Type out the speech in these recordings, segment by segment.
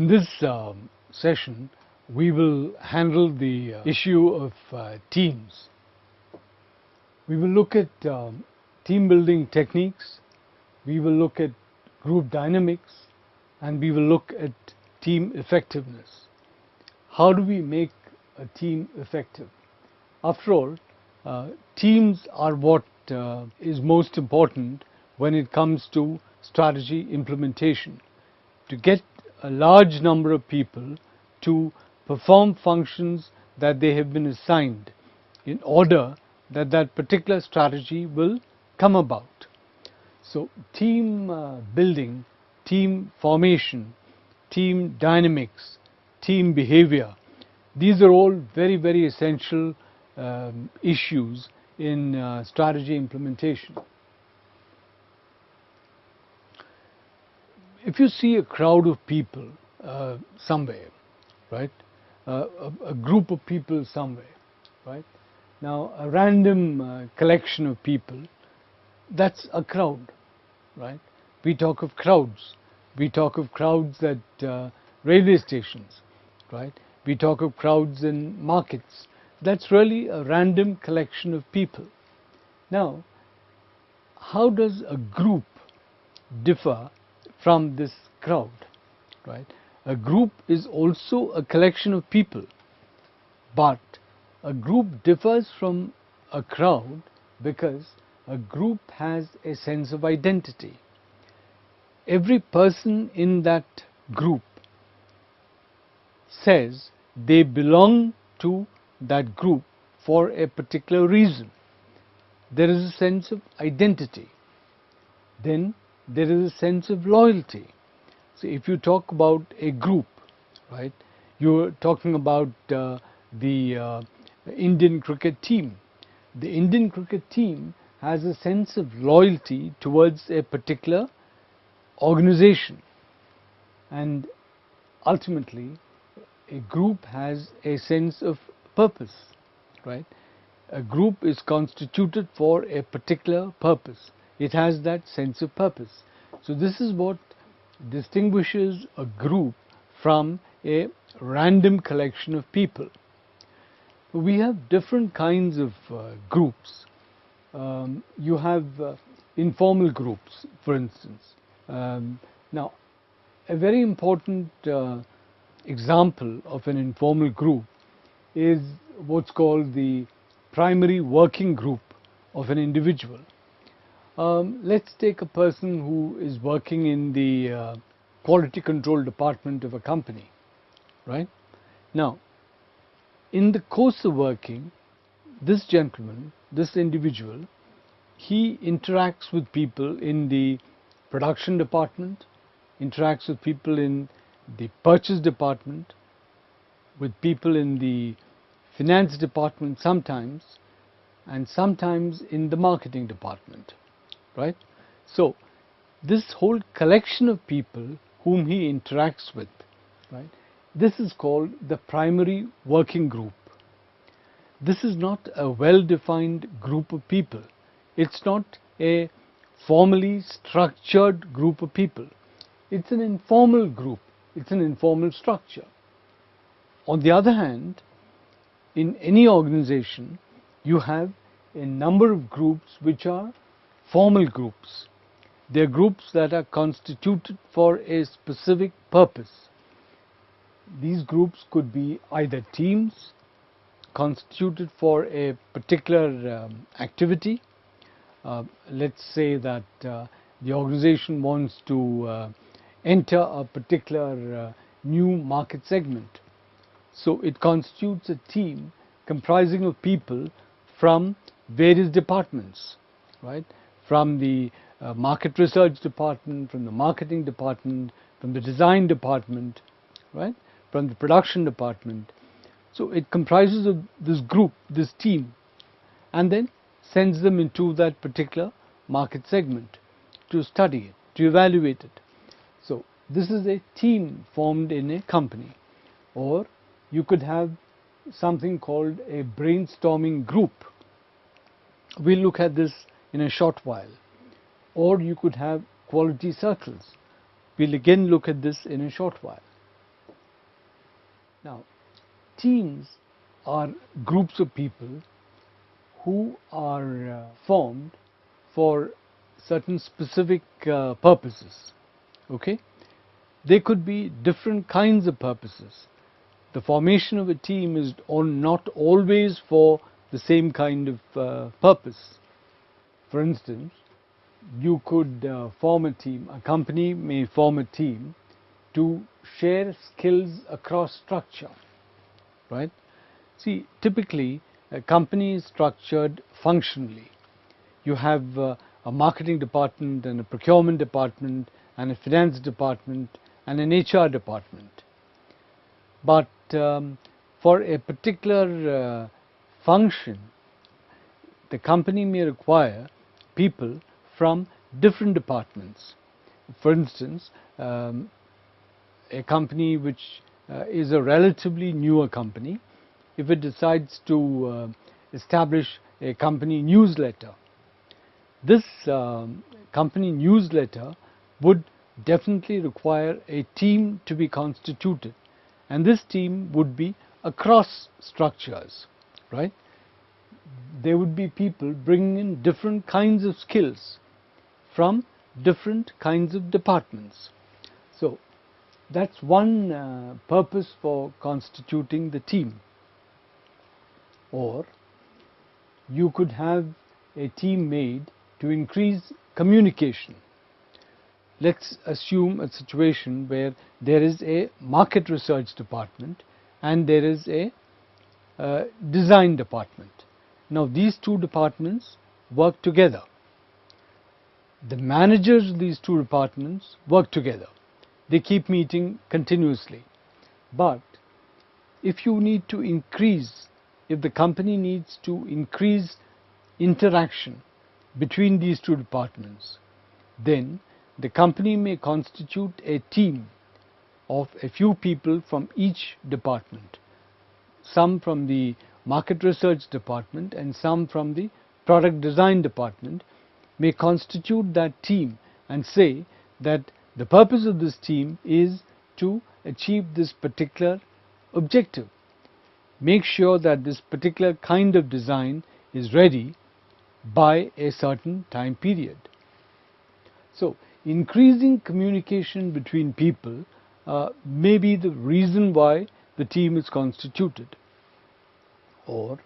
In this session, we will handle the issue of teams. We will look at team building techniques, we will look at group dynamics, and we will look at team effectiveness. How do we make a team effective? After all, teams are what is most important when it comes to strategy implementation. To get a large number of people to perform functions that they have been assigned in order that that particular strategy will come about. So team building, team formation, team dynamics, team behavior, these are all very essential issues in strategy implementation. If you see a crowd of people somewhere, right, a group of people somewhere, right, now a random collection of people, that's a crowd, right? We talk of crowds. We talk of crowds at railway stations, right? We talk of crowds in markets. That's really a random collection of people. Now, how does a group differ from this crowd, right? A group is also a collection of people, but a group differs from a crowd because a group has a sense of identity. Every person in that group says they belong to that group for a particular reason. There is a sense of identity. Then there is a sense of loyalty. So if you talk about a group, right, you're talking about the Indian cricket team. The Indian cricket team has a sense of loyalty towards a particular organization, and ultimately a group has a sense of purpose, right? A group is constituted for a particular purpose. It has that sense of purpose. So this is what distinguishes a group from a random collection of people. We have different kinds of groups. You have informal groups, for instance. Now, a very important example of an informal group is what's called the primary working group of an individual. Let's take a person who is working in the quality control department of a company, right? Now, in the course of working, this gentleman, this individual, he interacts with people in the production department, interacts with people in the purchase department, with people in the finance department sometimes, and sometimes in the marketing department, right? So this whole collection of people whom he interacts with, right, this is called the primary working group. This is not a well-defined group of people. It's not a formally structured group of people. It's an informal group. It's an informal structure. On the other hand, in any organization, you have a number of groups which are formal groups. They are groups that are constituted for a specific purpose. These groups could be either teams constituted for a particular activity. Let's say that the organization wants to enter a particular new market segment. So it constitutes a team comprising of people from various departments, right? From the market research department, from the marketing department, from the design department, right? From the production department. So it comprises of this group, this team, and then sends them into that particular market segment to study it, to evaluate it. So this is a team formed in a company. Or you could have something called a brainstorming group. We'll look at this in a short while. Or you could have quality circles. We'll again look at this in a short while. Now, teams are groups of people who are formed for certain specific purposes. Okay, they could be different kinds of purposes. The formation of a team is not always for the same kind of purpose. For instance, you could form a team, a company may form a team to share skills across structure, right? See, typically a company is structured functionally. You have a marketing department and a procurement department and a finance department and an HR department. But for a particular function, the company may require people from different departments. For instance, a company which is a relatively newer company, if it decides to establish a company newsletter, this company newsletter would definitely require a team to be constituted, and this team would be across structures, right? There would be people bringing in different kinds of skills from different kinds of departments. So that's one purpose for constituting the team. Or you could have a team made to increase communication. Let's assume a situation where there is a market research department and there is a design department. Now these two departments work together. The managers of these two departments work together. They keep meeting continuously. But if the company needs to increase interaction between these two departments, then the company may constitute a team of a few people from each department, some from the market research department and some from the product design department, may constitute that team and say that the purpose of this team is to achieve this particular objective. Make sure that this particular kind of design is ready by a certain time period. So, increasing communication between people may be the reason why the team is constituted. Or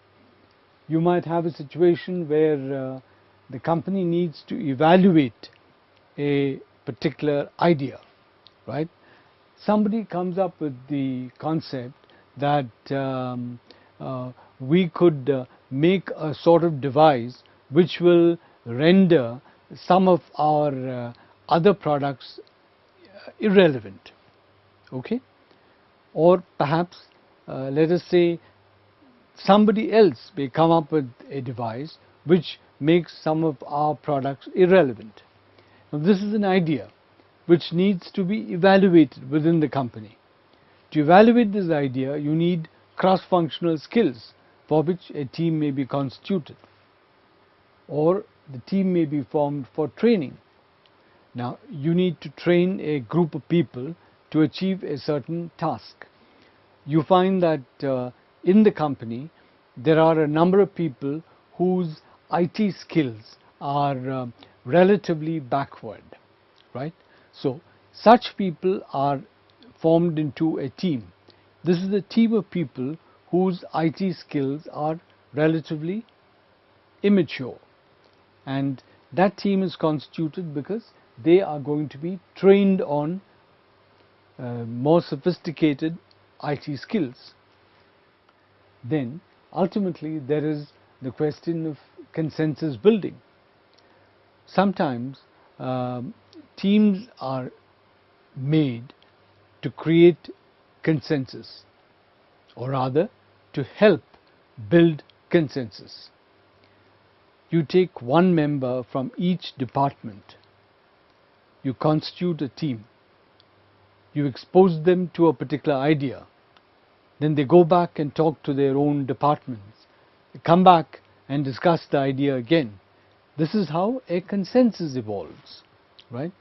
you might have a situation where the company needs to evaluate a particular idea, right? Somebody comes up with the concept that we could make a sort of device which will render some of our other products irrelevant, okay? Or perhaps let us say somebody else may come up with a device which makes some of our products irrelevant. Now this is an idea which needs to be evaluated within the company. To evaluate this idea, you need cross-functional skills for which a team may be constituted, or the team may be formed for training. Now you need to train a group of people to achieve a certain task. You find that in the company there are a number of people whose IT skills are relatively backward, right? So such people are formed into a team. This is a team of people whose IT skills are relatively immature, and that team is constituted because they are going to be trained on more sophisticated IT skills. Then ultimately there is the question of consensus building. Sometimes teams are made to create consensus, or rather to help build consensus. You take one member from each department, you constitute a team, you expose them to a particular idea, then they go back and talk to their own departments, they come back and discuss the idea again. This is how a consensus evolves, right?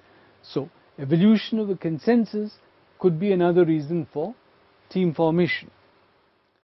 So evolution of a consensus could be another reason for team formation.